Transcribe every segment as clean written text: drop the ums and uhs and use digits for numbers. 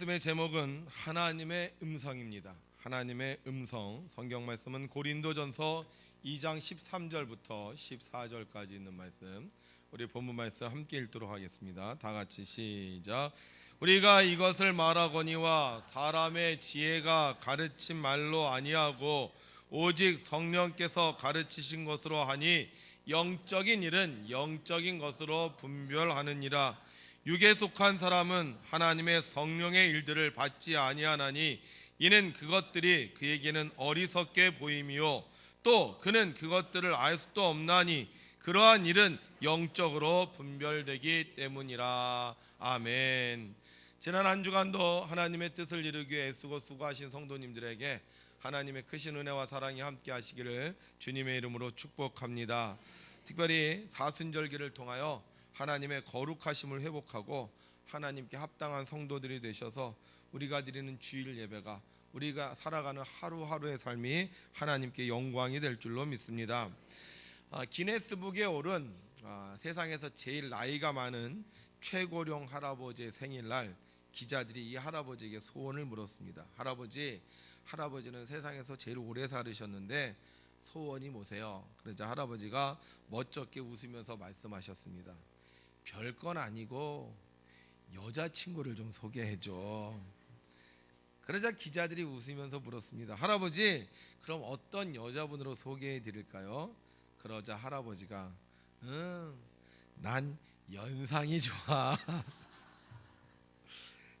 말씀의 제목은 하나님의 음성입니다. 하나님의 음성. 성경 말씀은 고린도전서 2장 13절부터 14절까지 있는 말씀, 우리 본문 말씀 함께 읽도록 하겠습니다. 다 같이 시작. 우리가 이것을 말하거니와 사람의 지혜가 가르친 말로 아니하고 오직 성령께서 가르치신 것으로 하니 영적인 일은 영적인 것으로 분별하느니라. 육에 속한 사람은 하나님의 성령의 일들을 받지 아니하나니 이는 그것들이 그에게는 어리석게 보임이요 또 그는 그것들을 알 수도 없나니 그러한 일은 영적으로 분별되기 때문이라. 아멘. 지난 한 주간도 하나님의 뜻을 이루기 위해 애쓰고 수고하신 성도님들에게 하나님의 크신 은혜와 사랑이 함께 하시기를 주님의 이름으로 축복합니다. 특별히 사순절기를 통하여 하나님의 거룩하심을 회복하고 하나님께 합당한 성도들이 되셔서 우리가 드리는 주일 예배가, 우리가 살아가는 하루하루의 삶이 하나님께 영광이 될 줄로 믿습니다. 기네스북에 오른 세상에서 제일 나이가 많은 최고령 할아버지의 생일날 기자들이 이 할아버지에게 소원을 물었습니다. 할아버지는 세상에서 제일 오래 살으셨는데 소원이 뭐세요? 그러자 할아버지가 멋쩍게 웃으면서 말씀하셨습니다. 별건 아니고 여자친구를 좀 소개해줘. 그러자 기자들이 웃으면서 물었습니다. 할아버지, 그럼 어떤 여자분으로 소개해 드릴까요? 그러자 할아버지가 난 연상이 좋아.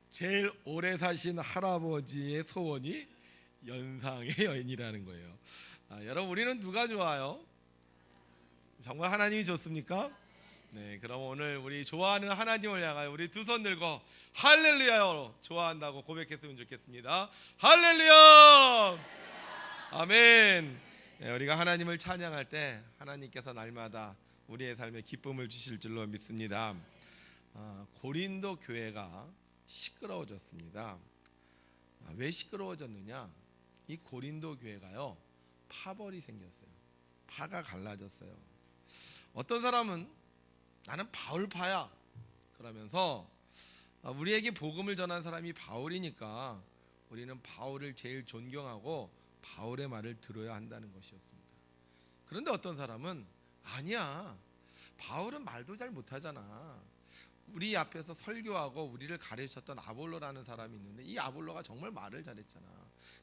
제일 오래 사신 할아버지의 소원이 연상의 여인이라는 거예요. 여러분, 우리는 누가 좋아요? 정말 하나님이 좋습니까? 네, 그럼 오늘 우리 좋아하는 하나님을 향하여 우리 두 손 들고 할렐루야로 좋아한다고 고백했으면 좋겠습니다. 할렐루야! 아멘. 네, 우리가 하나님을 찬양할 때 하나님께서 날마다 우리의 삶에 기쁨을 주실 줄로 믿습니다. 고린도 교회가 시끄러워졌습니다. 왜 시끄러워졌느냐? 이 고린도 교회가요, 파벌이 생겼어요. 파가 갈라졌어요. 어떤 사람은 나는 바울파야 그러면서 우리에게 복음을 전한 사람이 바울이니까 우리는 바울을 제일 존경하고 바울의 말을 들어야 한다는 것이었습니다. 그런데 어떤 사람은 아니야, 바울은 말도 잘 못하잖아. 우리 앞에서 설교하고 우리를 가르쳤던 아볼로라는 사람이 있는데 이 아볼로가 정말 말을 잘했잖아.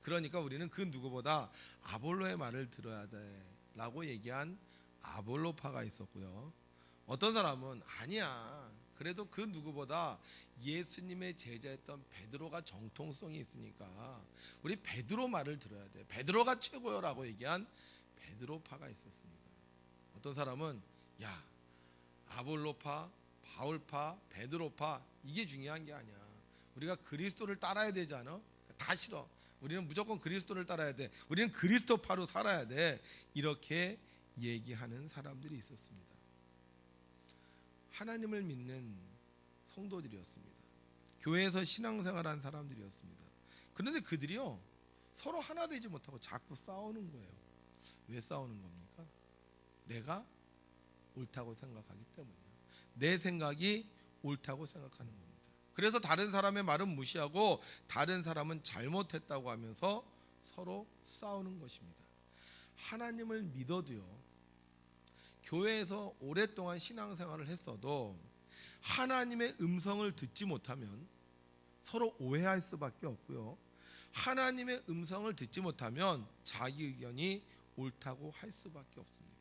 그러니까 우리는 그 누구보다 아볼로의 말을 들어야 돼 라고 얘기한 아볼로파가 있었고요. 어떤 사람은 아니야, 그래도 그 누구보다 예수님의 제자였던 베드로가 정통성이 있으니까 우리 베드로 말을 들어야 돼, 베드로가 최고요 라고 얘기한 베드로파가 있었습니다. 어떤 사람은 야, 아볼로파, 바울파, 베드로파 이게 중요한 게 아니야, 우리가 그리스도를 따라야 되지 않아? 다 싫어, 우리는 무조건 그리스도를 따라야 돼, 우리는 그리스도파로 살아야 돼, 이렇게 얘기하는 사람들이 있었습니다. 하나님을 믿는 성도들이었습니다. 교회에서 신앙생활한 사람들이었습니다. 그런데 그들이요, 서로 하나 되지 못하고 자꾸 싸우는 거예요. 왜 싸우는 겁니까? 내가 옳다고 생각하기 때문이에요. 내 생각이 옳다고 생각하는 겁니다. 그래서 다른 사람의 말은 무시하고 다른 사람은 잘못했다고 하면서 서로 싸우는 것입니다. 하나님을 믿어도요, 교회에서 오랫동안 신앙생활을 했어도 하나님의 음성을 듣지 못하면 서로 오해할 수밖에 없고요, 하나님의 음성을 듣지 못하면 자기 의견이 옳다고 할 수밖에 없습니다.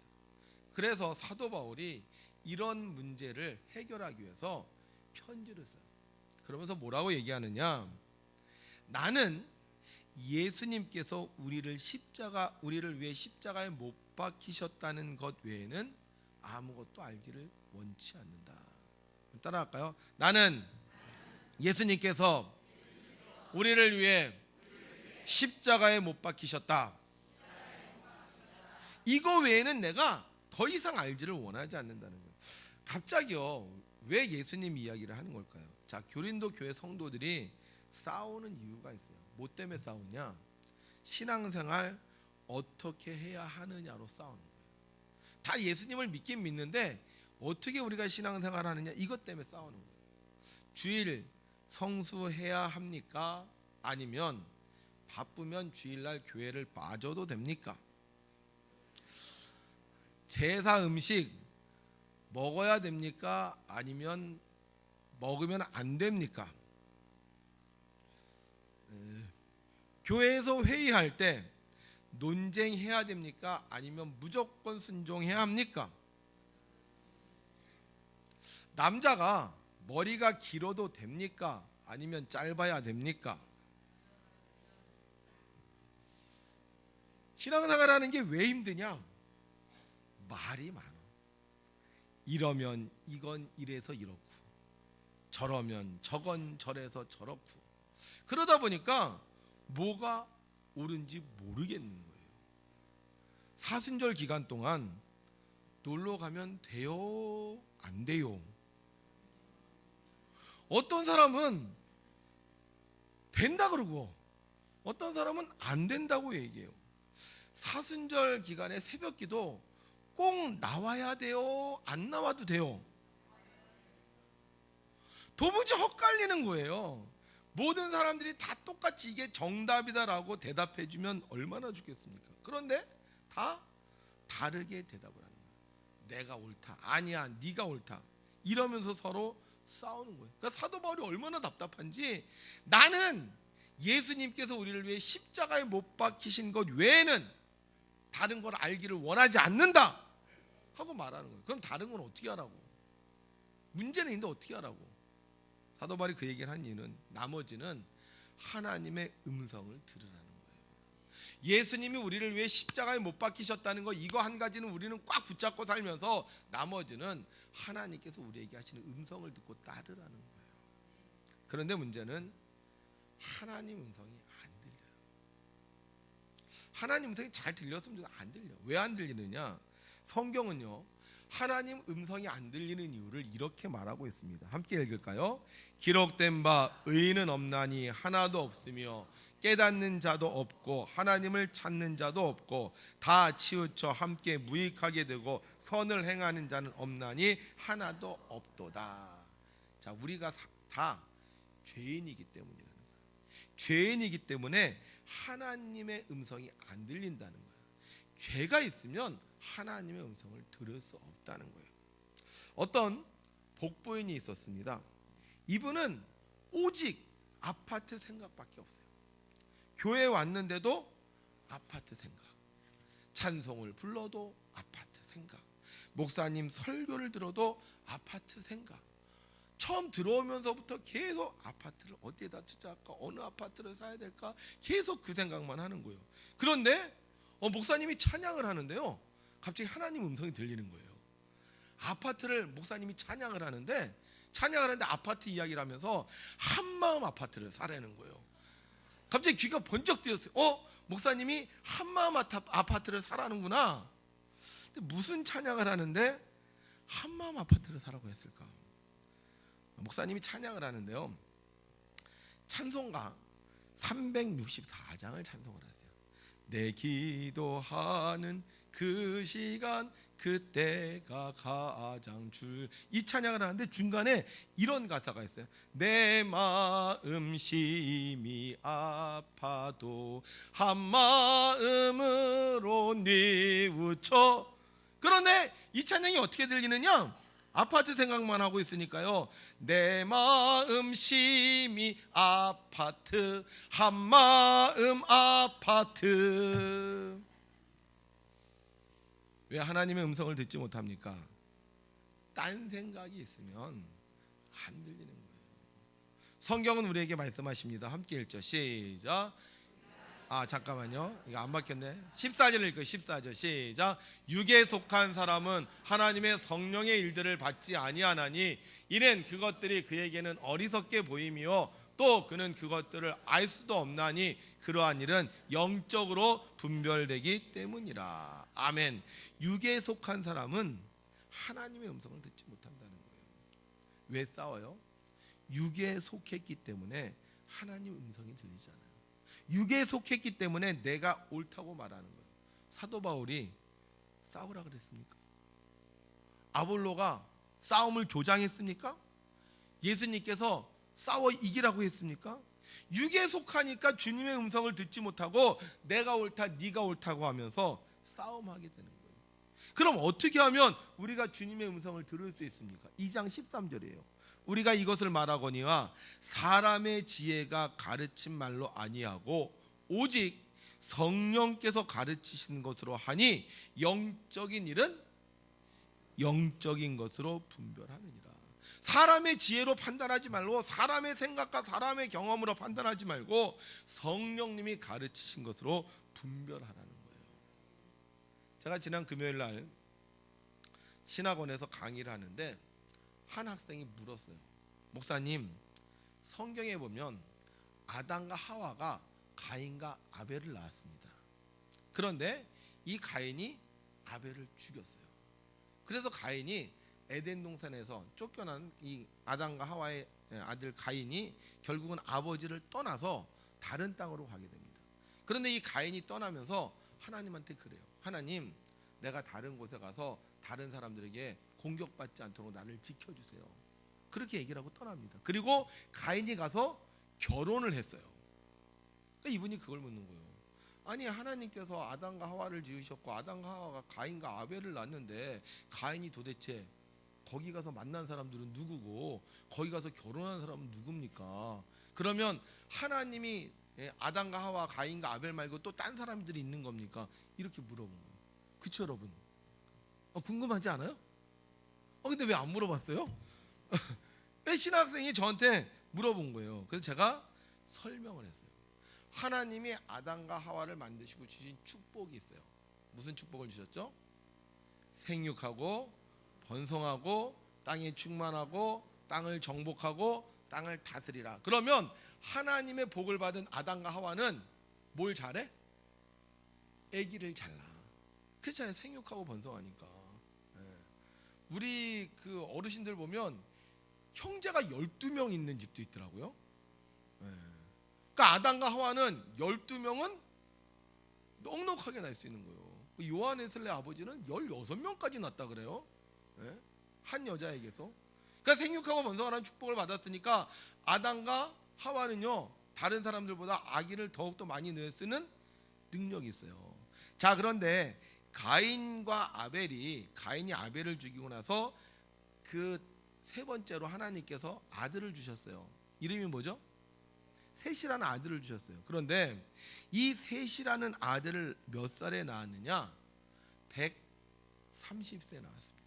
그래서 사도 바울이 이런 문제를 해결하기 위해서 편지를 써요. 그러면서 뭐라고 얘기하느냐? 나는 예수님께서 우리를 위해 십자가에 못 박히셨다는 것 외에는 아무것도 알기를 원치 않는다. 따라할까요? 나는 예수님께서 우리를 위해 십자가에 못 박히셨다. 이거 외에는 내가 더 이상 알지를 원하지 않는다는 거예요. 갑자기요, 왜 예수님 이야기를 하는 걸까요? 자, 고린도 교회 성도들이 싸우는 이유가 있어요. 뭐 때문에 싸우냐? 신앙생활 어떻게 해야 하느냐로 싸우는 거예요. 다 예수님을 믿긴 믿는데 어떻게 우리가 신앙생활 하느냐, 이것 때문에 싸우는 거예요. 주일 성수해야 합니까? 아니면 바쁘면 주일날 교회를 빠져도 됩니까? 제사 음식 먹어야 됩니까? 아니면 먹으면 안 됩니까? 교회에서 회의할 때 논쟁해야 됩니까? 아니면 무조건 순종해야 합니까? 남자가 머리가 길어도 됩니까? 아니면 짧아야 됩니까? 신앙생활하는 게 왜 힘드냐? 말이 많아. 이러면 이건 이래서 이렇고, 저러면 저건 저래서 저렇고, 그러다 보니까 뭐가 옳은지 모르겠는 거예요. 사순절 기간 동안 놀러 가면 돼요? 안 돼요? 어떤 사람은 된다 그러고 어떤 사람은 안 된다고 얘기해요. 사순절 기간에 새벽기도 꼭 나와야 돼요? 안 나와도 돼요? 도무지 헛갈리는 거예요. 모든 사람들이 다 똑같이 이게 정답이다라고 대답해 주면 얼마나 좋겠습니까? 그런데 다 다르게 대답을 하는 거예요. 내가 옳다, 아니야 네가 옳다, 이러면서 서로 싸우는 거예요. 그러니까 사도 바울이 얼마나 답답한지, 나는 예수님께서 우리를 위해 십자가에 못 박히신 것 외에는 다른 걸 알기를 원하지 않는다 하고 말하는 거예요. 그럼 다른 건 어떻게 하라고? 문제는 있는데 어떻게 하라고? 사도 바울이 그 얘기를 한 이유는 나머지는 하나님의 음성을 들으라는 거예요. 예수님이 우리를 위해 십자가에 못 박히셨다는 거, 이거 한 가지는 우리는 꽉 붙잡고 살면서 나머지는 하나님께서 우리에게 하시는 음성을 듣고 따르라는 거예요. 그런데 문제는 하나님 음성이 안 들려요. 하나님 음성이 잘 들렸으면 좋겠는데 안 들려. 왜 안 들리느냐? 성경은요, 하나님 음성이 안 들리는 이유를 이렇게 말하고 있습니다. 함께 읽을까요? 기록된 바 의인은 없나니 하나도 없으며 깨닫는 자도 없고 하나님을 찾는 자도 없고 다 치우쳐 함께 무익하게 되고 선을 행하는 자는 없나니 하나도 없도다. 자, 우리가 다 죄인이기 때문이라는 거예요. 죄인이기 때문에 하나님의 음성이 안 들린다는 거예요. 죄가 있으면 하나님의 음성을 들을 수 없다는 거예요. 어떤 복부인이 있었습니다. 이분은 오직 아파트 생각밖에 없어요. 교회에 왔는데도 아파트 생각, 찬송을 불러도 아파트 생각, 목사님 설교를 들어도 아파트 생각. 처음 들어오면서부터 계속 아파트를 어디에다 투자할까, 어느 아파트를 사야 될까, 계속 그 생각만 하는 거예요. 그런데 목사님이 찬양을 하는데요, 갑자기 하나님 음성이 들리는 거예요. 아파트를 목사님이 찬양을 하는데 아파트 이야기를 하면서 한마음 아파트를 사라는 거예요. 갑자기 귀가 번쩍 뜨였어요. 목사님이 한마음 아파트를 사라는구나. 근데 무슨 찬양을 하는데 한마음 아파트를 사라고 했을까? 목사님이 찬양을 하는데요, 찬송가 364장을 찬송을 하세요. 내 기도하는 그 시간 그때가 가장 이 찬양을 하는데 중간에 이런 가사가 있어요. 내 마음 심히 아파도 한 마음으로 뉘우쳐. 그런데 이 찬양이 어떻게 들리느냐? 아파트 생각만 하고 있으니까요. 내 마음 심히 아파트, 한 마음 아파트. 왜 하나님의 음성을 듣지 못합니까? 딴 생각이 있으면 안 들리는 거예요. 성경은 우리에게 말씀하십니다. 함께 읽죠. 시작. 잠깐만요, 이거 안 바뀌었네. 14절 읽고 14절 시작. 육에 속한 사람은 하나님의 성령의 일들을 받지 아니하나니 이는 그것들이 그에게는 어리석게 보임이요 또 그는 그것들을 알 수도 없나니 그러한 일은 영적으로 분별되기 때문이라. 아멘. 육에 속한 사람은 하나님의 음성을 듣지 못한다는 거예요. 왜 싸워요? 육에 속했기 때문에 하나님 음성이 들리지 않아요. 육에 속했기 때문에 내가 옳다고 말하는 거예요. 사도 바울이 싸우라 그랬습니까? 아볼로가 싸움을 조장했습니까? 예수님께서 싸워 이기라고 했습니까? 육에 속하니까 주님의 음성을 듣지 못하고 내가 옳다 네가 옳다고 하면서 싸움하게 되는 거예요. 그럼 어떻게 하면 우리가 주님의 음성을 들을 수 있습니까? 2장 13절이에요. 우리가 이것을 말하거니와 사람의 지혜가 가르친 말로 아니하고 오직 성령께서 가르치신 것으로 하니 영적인 일은 영적인 것으로 분별하느니라. 사람의 지혜로 판단하지 말고 사람의 생각과 사람의 경험으로 판단하지 말고 성령님이 가르치신 것으로 분별하라는 거예요. 제가 지난 금요일 날 신학원에서 강의를 하는데 한 학생이 물었어요. 목사님, 성경에 보면 아담과 하와가 가인과 아벨을 낳았습니다. 그런데 이 가인이 아벨을 죽였어요. 그래서 가인이 에덴 동산에서 쫓겨난 이 아담과 하와의 아들 가인이 결국은 아버지를 떠나서 다른 땅으로 가게 됩니다. 그런데 이 가인이 떠나면서 하나님한테 그래요. 하나님, 내가 다른 곳에 가서 다른 사람들에게 공격받지 않도록 나를 지켜주세요. 그렇게 얘기를 하고 떠납니다. 그리고 가인이 가서 결혼을 했어요. 그러니까 이분이 그걸 묻는 거예요. 아니, 하나님께서 아담과 하와를 지으셨고 아담과 하와가 가인과 아벨을 낳았는데 가인이 도대체 거기 가서 만난 사람들은 누구고 거기 가서 결혼한 사람은 누굽니까? 그러면 하나님이 아담과 하와, 가인과 아벨 말고 또 딴 사람들이 있는 겁니까? 이렇게 물어본 거예요. 그쵸 여러분? 궁금하지 않아요? 근데 왜 안 물어봤어요? 신학생이 저한테 물어본 거예요. 그래서 제가 설명을 했어요. 하나님이 아담과 하와를 만드시고 주신 축복이 있어요. 무슨 축복을 주셨죠? 생육하고 번성하고 땅에 충만하고 땅을 정복하고 땅을 다스리라. 그러면 하나님의 복을 받은 아담과 하와는 뭘 잘해? 아기를 잘 낳아. 그렇잖아요. 생육하고 번성하니까. 우리 그 어르신들 보면 형제가 12명 있는 집도 있더라고요. 그러니까 아담과 하와는 12명은 넉넉하게 낳을 수 있는 거예요. 요한에슬레 아버지는 16명까지 낳았다 그래요. 한 여자에게서. 그러니까 생육하고 번성하라는 축복을 받았으니까 아담과 하와는요, 다른 사람들보다 아기를 더욱더 많이 낳을 수 있는 능력이 있어요. 자, 그런데 가인이 아벨을 죽이고 나서 그 세 번째로 하나님께서 아들을 주셨어요. 이름이 뭐죠? 셋이라는 아들을 주셨어요. 그런데 이 셋이라는 아들을 몇 살에 낳았느냐? 130세에 낳았습니다.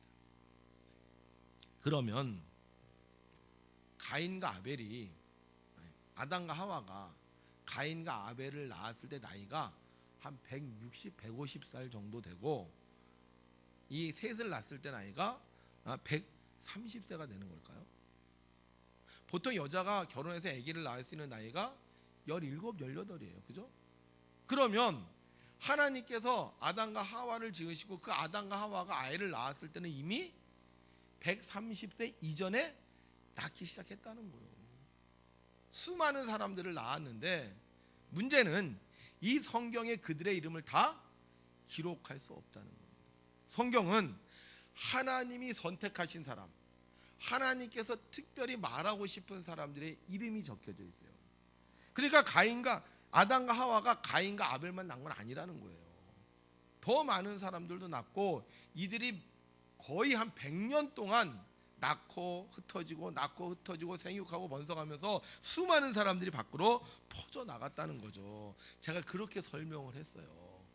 그러면 가인과 아벨이, 아담과 하와가 가인과 아벨을 낳았을 때 나이가 한 160, 150살 정도 되고 이 셋을 낳았을 때 나이가 130세가 되는 걸까요? 보통 여자가 결혼해서 아기를 낳을 수 있는 나이가 17, 18이에요. 그죠? 그러면 하나님께서 아담과 하와를 지으시고 그 아담과 하와가 아이를 낳았을 때는 이미 130세 이전에 낳기 시작했다는 거예요. 수많은 사람들을 낳았는데 문제는 이 성경에 그들의 이름을 다 기록할 수 없다는 겁니다. 성경은 하나님이 선택하신 사람, 하나님께서 특별히 말하고 싶은 사람들의 이름이 적혀져 있어요. 그러니까 아담과 하와가 가인과 아벨만 낳은 건 아니라는 거예요. 더 많은 사람들도 낳고 이들이 거의 한 100년 동안 낳고 흩어지고 생육하고 번성하면서 수많은 사람들이 밖으로 퍼져 나갔다는 거죠. 제가 그렇게 설명을 했어요.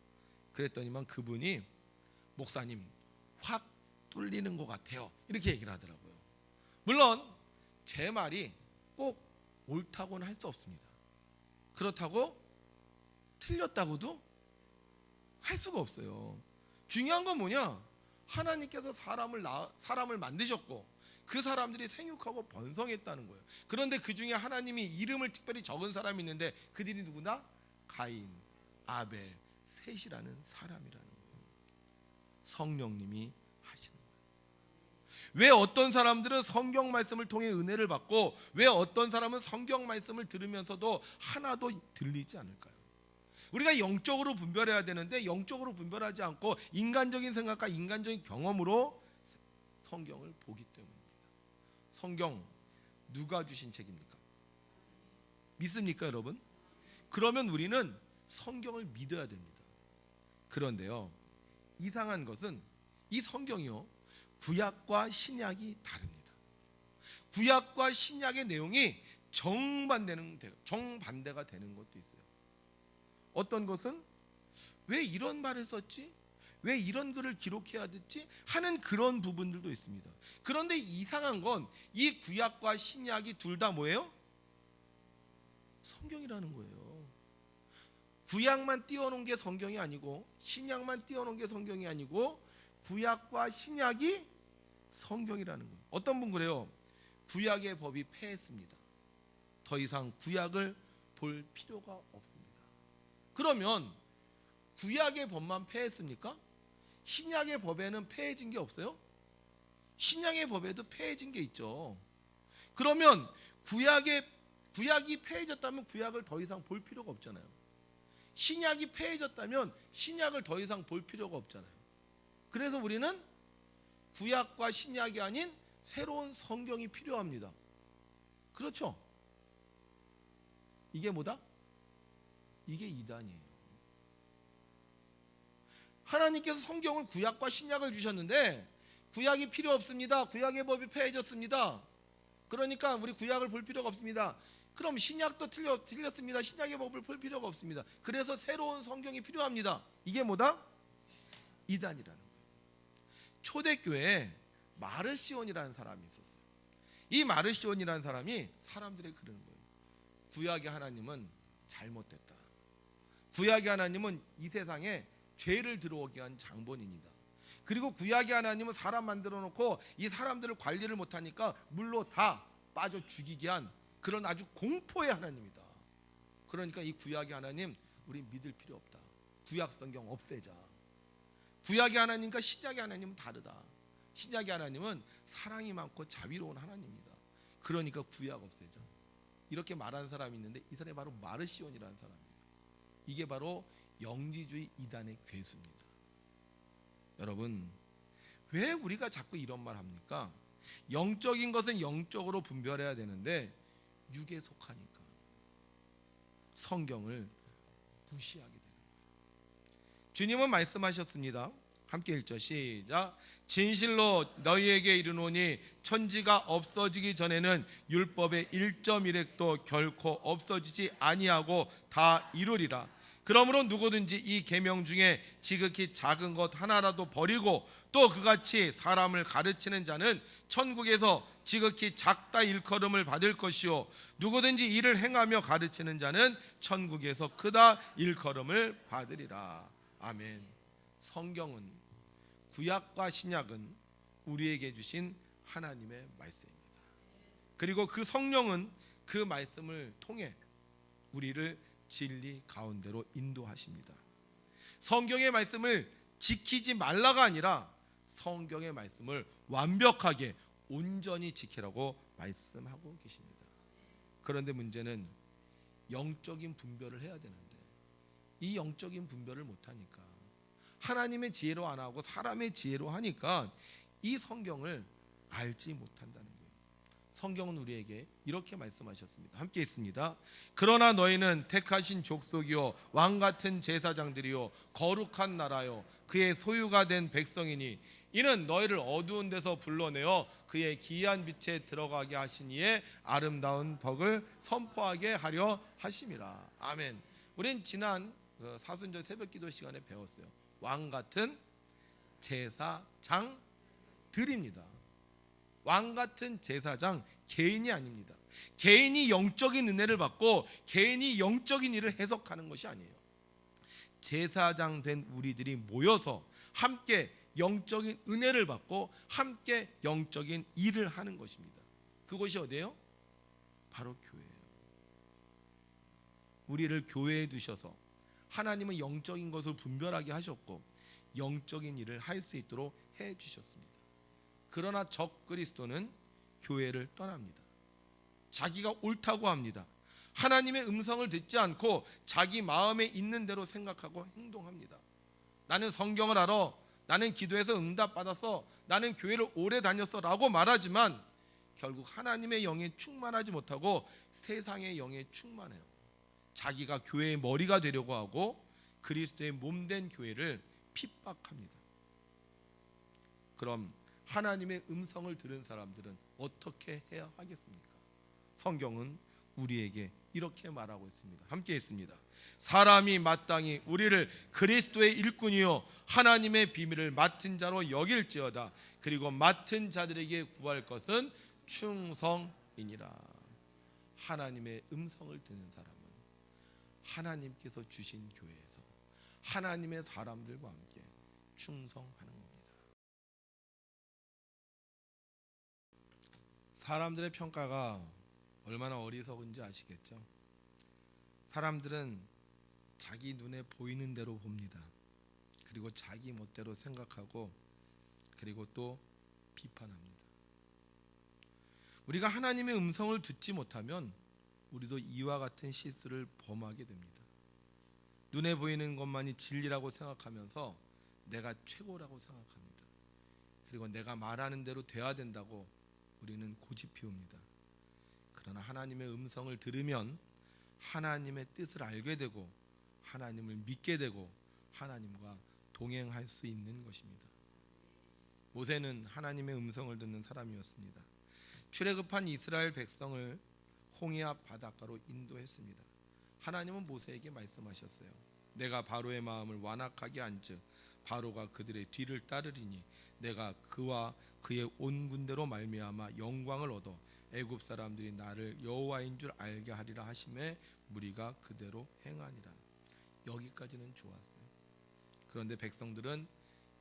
그랬더니만 그분이 목사님 확 뚫리는 것 같아요. 이렇게 얘기를 하더라고요. 물론 제 말이 꼭 옳다고는 할 수 없습니다. 그렇다고 틀렸다고도 할 수가 없어요. 중요한 건 뭐냐? 하나님께서 사람을 만드셨고 그 사람들이 생육하고 번성했다는 거예요. 그런데 그 중에 하나님이 이름을 특별히 적은 사람이 있는데 그들이 누구나? 가인, 아벨, 셋이라는 사람이라는 거예요. 성령님이 하시는 거예요. 왜 어떤 사람들은 성경 말씀을 통해 은혜를 받고 왜 어떤 사람은 성경 말씀을 들으면서도 하나도 들리지 않을까요? 우리가 영적으로 분별해야 되는데 영적으로 분별하지 않고 인간적인 생각과 인간적인 경험으로 성경을 보기 때문입니다. 성경 누가 주신 책입니까? 믿습니까, 여러분? 그러면 우리는 성경을 믿어야 됩니다. 그런데요, 이상한 것은 이 성경이요, 구약과 신약이 다릅니다. 구약과 신약의 내용이 정반대가 되는 것도 있어요. 어떤 것은 왜 이런 말을 썼지? 왜 이런 글을 기록해야 됐지? 하는 그런 부분들도 있습니다. 그런데 이상한 건 이 구약과 신약이 둘 다 뭐예요? 성경이라는 거예요. 구약만 띄워놓은 게 성경이 아니고 신약만 띄워놓은 게 성경이 아니고 구약과 신약이 성경이라는 거예요. 어떤 분 그래요? 구약의 법이 폐했습니다. 더 이상 구약을 볼 필요가 없습니다. 그러면 구약의 법만 폐했습니까? 신약의 법에는 폐해진 게 없어요? 신약의 법에도 폐해진 게 있죠. 그러면 구약이 폐해졌다면 구약을 더 이상 볼 필요가 없잖아요. 신약이 폐해졌다면 신약을 더 이상 볼 필요가 없잖아요. 그래서 우리는 구약과 신약이 아닌 새로운 성경이 필요합니다. 그렇죠? 이게 뭐다? 이게 이단이에요. 하나님께서 성경을 구약과 신약을 주셨는데 구약이 필요 없습니다. 구약의 법이 폐해졌습니다. 그러니까 우리 구약을 볼 필요가 없습니다. 그럼 신약도 틀렸습니다. 신약의 법을 볼 필요가 없습니다. 그래서 새로운 성경이 필요합니다. 이게 뭐다? 이단이라는 거예요. 초대교회에 마르시온이라는 사람이 있었어요. 이 마르시온이라는 사람이 사람들에게 그러는 거예요. 구약의 하나님은 잘못됐다. 구약의 하나님은 이 세상에 죄를 들어오게 한 장본인이다. 그리고 구약의 하나님은 사람 만들어 놓고 이 사람들을 관리를 못하니까 물로 다 빠져 죽이게 한 그런 아주 공포의 하나님이다. 그러니까 이 구약의 하나님 우리 믿을 필요 없다. 구약 성경 없애자. 구약의 하나님과 신약의 하나님은 다르다. 신약의 하나님은 사랑이 많고 자비로운 하나님이다. 그러니까 구약 없애자. 이렇게 말하는 사람이 있는데 이 사람이 바로 마르시온이라는 사람이에요. 이게 바로 영지주의 이단의 괴수입니다. 여러분, 왜 우리가 자꾸 이런 말 합니까? 영적인 것은 영적으로 분별해야 되는데 육에 속하니까 성경을 무시하게 되는 거예요. 주님은 말씀하셨습니다. 함께 1절 시작. 진실로 너희에게 이르노니 천지가 없어지기 전에는 율법의 1.1획도 결코 없어지지 아니하고 다 이루리라. 그러므로 누구든지 이 계명 중에 지극히 작은 것 하나라도 버리고 또 그같이 사람을 가르치는 자는 천국에서 지극히 작다 일컬음을 받을 것이요 누구든지 이를 행하며 가르치는 자는 천국에서 크다 일컬음을 받으리라. 아멘. 성경은, 구약과 신약은 우리에게 주신 하나님의 말씀입니다. 그리고 그 성령은 그 말씀을 통해 우리를 진리 가운데로 인도하십니다. 성경의 말씀을 지키지 말라가 아니라 성경의 말씀을 완벽하게 온전히 지키라고 말씀하고 계십니다. 그런데 문제는 영적인 분별을 해야 되는데 이 영적인 분별을 못하니까 하나님의 지혜로 안 하고 사람의 지혜로 하니까 이 성경을 알지 못한다는 거예요. 성경은 우리에게 이렇게 말씀하셨습니다. 함께 있습니다. 그러나 너희는 택하신 족속이요 왕같은 제사장들이요 거룩한 나라요 그의 소유가 된 백성이니 이는 너희를 어두운 데서 불러내어 그의 기이한 빛에 들어가게 하신 이의 아름다운 덕을 선포하게 하려 하심이라. 아멘. 우린 지난 사순절 새벽기도 시간에 배웠어요. 왕같은 제사장들입니다. 왕같은 제사장, 개인이 아닙니다. 개인이 영적인 은혜를 받고 개인이 영적인 일을 해석하는 것이 아니에요. 제사장 된 우리들이 모여서 함께 영적인 은혜를 받고 함께 영적인 일을 하는 것입니다. 그것이 어디예요? 바로 교회예요. 우리를 교회에 두셔서 하나님은 영적인 것을 분별하게 하셨고 영적인 일을 할 수 있도록 해 주셨습니다. 그러나 적 그리스도는 교회를 떠납니다. 자기가 옳다고 합니다. 하나님의 음성을 듣지 않고 자기 마음에 있는 대로 생각하고 행동합니다. 나는 성경을 알아, 나는 기도해서 응답받았어, 나는 교회를 오래 다녔어 라고 말하지만 결국 하나님의 영에 충만하지 못하고 세상의 영에 충만해요. 자기가 교회의 머리가 되려고 하고 그리스도의 몸된 교회를 핍박합니다. 그럼 하나님의 음성을 들은 사람들은 어떻게 해야 하겠습니까? 성경은 우리에게 이렇게 말하고 있습니다. 함께 있습니다. 사람이 마땅히 우리를 그리스도의 일꾼이요 하나님의 비밀을 맡은 자로 여길지어다. 그리고 맡은 자들에게 구할 것은 충성이니라. 하나님의 음성을 듣는 사람은 하나님께서 주신 교회에서 하나님의 사람들과 함께 충성하는 겁니다. 사람들의 평가가 얼마나 어리석은지 아시겠죠? 사람들은 자기 눈에 보이는 대로 봅니다. 그리고 자기 멋대로 생각하고 그리고 또 비판합니다. 우리가 하나님의 음성을 듣지 못하면 우리도 이와 같은 실수를 범하게 됩니다. 눈에 보이는 것만이 진리라고 생각하면서 내가 최고라고 생각합니다. 그리고 내가 말하는 대로 돼야 된다고 우리는 고집 피웁니다. 그러나 하나님의 음성을 들으면 하나님의 뜻을 알게 되고 하나님을 믿게 되고 하나님과 동행할 수 있는 것입니다. 모세는 하나님의 음성을 듣는 사람이었습니다. 출애굽한 이스라엘 백성을 홍해 앞 바닷가로 인도했습니다. 하나님은 모세에게 말씀하셨어요. 내가 바로의 마음을 완악하게 한즉 바로가 그들의 뒤를 따르리니 내가 그와 그의 온 군대로 말미암아 영광을 얻어 애굽 사람들이 나를 여호와인 줄 알게 하리라 하심에 무리가 그대로 행하니라. 여기까지는 좋았어요. 그런데 백성들은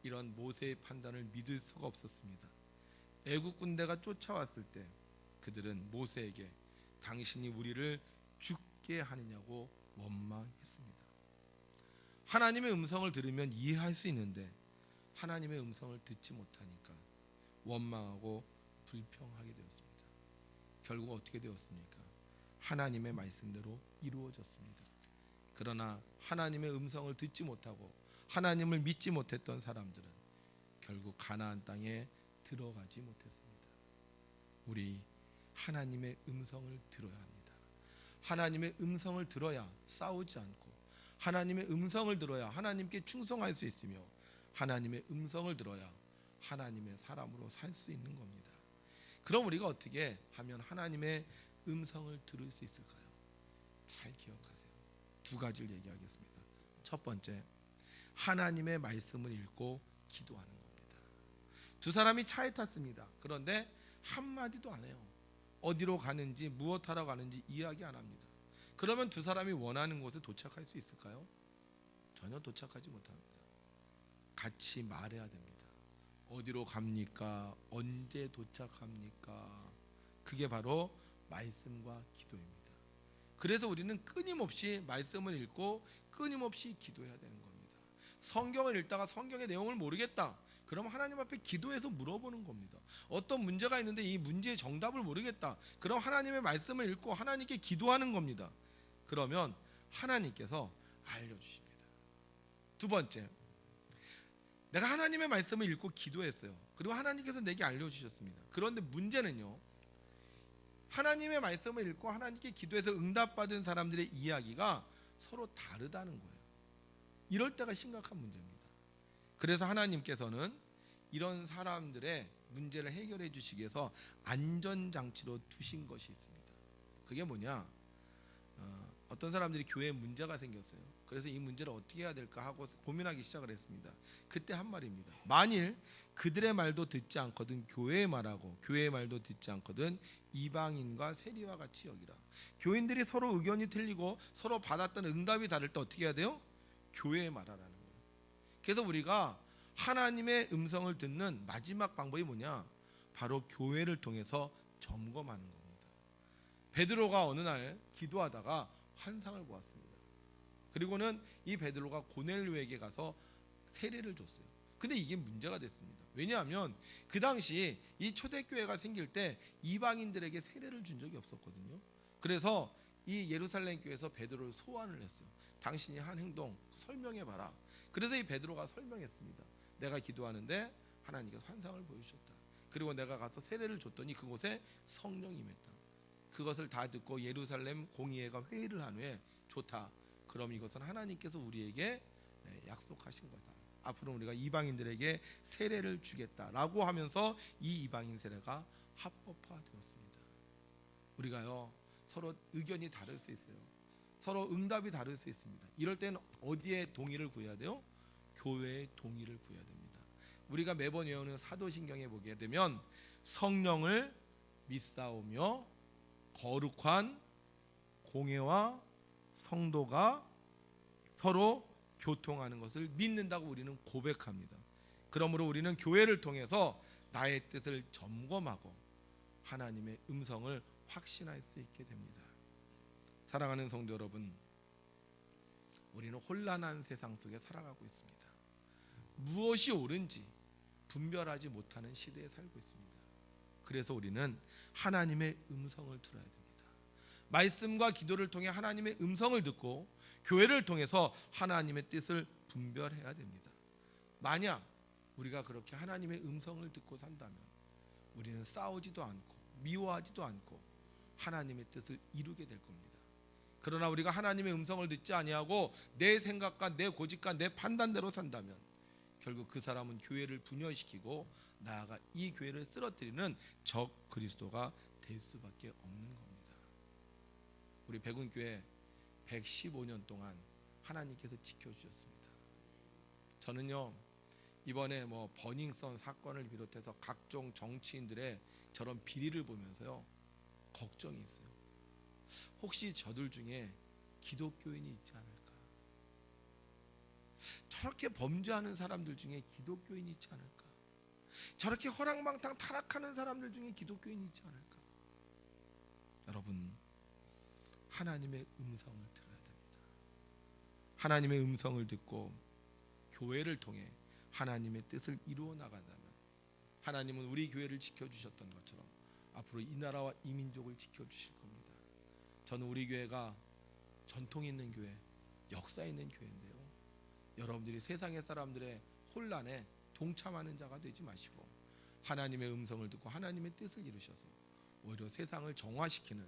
이런 모세의 판단을 믿을 수가 없었습니다. 애굽 군대가 쫓아왔을 때 그들은 모세에게 당신이 우리를 죽게 하느냐고 원망했습니다. 하나님의 음성을 들으면 이해할 수 있는데 하나님의 음성을 듣지 못하니까 원망하고 불평하게 되었습니다. 결국 어떻게 되었습니까? 하나님의 말씀대로 이루어졌습니다. 그러나 하나님의 음성을 듣지 못하고 하나님을 믿지 못했던 사람들은 결국 가나안 땅에 들어가지 못했습니다. 우리 하나님의 음성을 들어야 합니다. 하나님의 음성을 들어야 싸우지 않고 하나님의 음성을 들어야 하나님께 충성할 수 있으며 하나님의 음성을 들어야 하나님의 사람으로 살 수 있는 겁니다. 그럼 우리가 어떻게 하면 하나님의 음성을 들을 수 있을까요? 잘 기억하세요. 두 가지를 얘기하겠습니다. 첫 번째, 하나님의 말씀을 읽고 기도하는 겁니다. 두 사람이 차에 탔습니다. 그런데 한마디도 안 해요. 어디로 가는지 무엇하러 가는지 이야기 안 합니다. 그러면 두 사람이 원하는 곳에 도착할 수 있을까요? 전혀 도착하지 못합니다. 같이 말해야 됩니다. 어디로 갑니까? 언제 도착합니까? 그게 바로 말씀과 기도입니다. 그래서 우리는 끊임없이 말씀을 읽고 끊임없이 기도해야 되는 겁니다. 성경을 읽다가 성경의 내용을 모르겠다. 그럼 하나님 앞에 기도해서 물어보는 겁니다. 어떤 문제가 있는데 이 문제의 정답을 모르겠다. 그럼 하나님의 말씀을 읽고 하나님께 기도하는 겁니다. 그러면 하나님께서 알려주십니다. 두 번째, 내가 하나님의 말씀을 읽고 기도했어요. 그리고 하나님께서 내게 알려주셨습니다. 그런데 문제는요, 하나님의 말씀을 읽고 하나님께 기도해서 응답받은 사람들의 이야기가 서로 다르다는 거예요. 이럴 때가 심각한 문제입니다. 그래서 하나님께서는 이런 사람들의 문제를 해결해 주시기 위해서 안전장치로 두신 것이 있습니다. 그게 뭐냐? 어떤 사람들이 교회에 문제가 생겼어요. 그래서 이 문제를 어떻게 해야 될까 하고 고민하기 시작을 했습니다. 그때 한 말입니다. 만일 그들의 말도 듣지 않거든 교회의 말하고 교회의 말도 듣지 않거든 이방인과 세리와 같이 여기라. 교인들이 서로 의견이 틀리고 서로 받았던 응답이 다를 때 어떻게 해야 돼요? 교회의 말하라는 거예요. 그래서 우리가 하나님의 음성을 듣는 마지막 방법이 뭐냐? 바로 교회를 통해서 점검하는 겁니다. 베드로가 어느 날 기도하다가 환상을 보았습니다. 그리고는 이 베드로가 고넬료에게 가서 세례를 줬어요. 근데 이게 문제가 됐습니다. 왜냐하면 그 당시 이 초대교회가 생길 때 이방인들에게 세례를 준 적이 없었거든요. 그래서 이 예루살렘 교회에서 베드로를 소환을 했어요. 당신이 한 행동 설명해봐라. 그래서 이 베드로가 설명했습니다. 내가 기도하는데 하나님께서 환상을 보여주셨다. 그리고 내가 가서 세례를 줬더니 그곳에 성령이 임했다. 그것을 다 듣고 예루살렘 공의회가 회의를 한 후에 좋다. 그럼 이것은 하나님께서 우리에게 약속하신 거다. 앞으로 우리가 이방인들에게 세례를 주겠다라고 하면서 이 이방인 세례가 합법화되었습니다. 우리가요 서로 의견이 다를 수 있어요. 서로 응답이 다를 수 있습니다. 이럴 때는 어디에 동의를 구해야 돼요? 교회의 동의를 구해야 됩니다. 우리가 매번 외우는 사도신경에 보게 되면 성령을 믿사오며 거룩한 공회와 성도가 서로 교통하는 것을 믿는다고 우리는 고백합니다. 그러므로 우리는 교회를 통해서 나의 뜻을 점검하고 하나님의 음성을 확신할 수 있게 됩니다. 사랑하는 성도 여러분, 우리는 혼란한 세상 속에 살아가고 있습니다. 무엇이 옳은지 분별하지 못하는 시대에 살고 있습니다. 그래서 우리는 하나님의 음성을 들어야 됩니다. 말씀과 기도를 통해 하나님의 음성을 듣고 교회를 통해서 하나님의 뜻을 분별해야 됩니다. 만약 우리가 그렇게 하나님의 음성을 듣고 산다면 우리는 싸우지도 않고 미워하지도 않고 하나님의 뜻을 이루게 될 겁니다. 그러나 우리가 하나님의 음성을 듣지 아니하고 내 생각과 내 고집과 내 판단대로 산다면 결국 그 사람은 교회를 분열시키고 나아가 이 교회를 쓰러뜨리는 적 그리스도가 될 수밖에 없는 겁니다. 우리 백운교회 115년 동안 하나님께서 지켜주셨습니다. 저는요 이번에 버닝썬 사건을 비롯해서 각종 정치인들의 저런 비리를 보면서요 걱정이 있어요. 혹시 저들 중에 기독교인이 있지 않을까? 저렇게 범죄하는 사람들 중에 기독교인이 있지 않을까? 저렇게 허랑방탕 타락하는 사람들 중에 기독교인이 있지 않을까? 여러분, 하나님의 음성을 들어야 됩니다. 하나님의 음성을 듣고 교회를 통해 하나님의 뜻을 이루어 나간다면 하나님은 우리 교회를 지켜주셨던 것처럼 앞으로 이 나라와 이 민족을 지켜주실 겁니다. 저는 우리 교회가 전통 있는 교회, 역사 있는 교회인데요, 여러분들이 세상의 사람들의 혼란에 동참하는 자가 되지 마시고 하나님의 음성을 듣고 하나님의 뜻을 이루셔서 오히려 세상을 정화시키는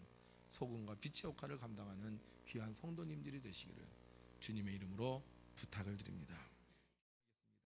소금과 빛의 역할을 감당하는 귀한 성도님들이 되시기를 주님의 이름으로 부탁을 드립니다.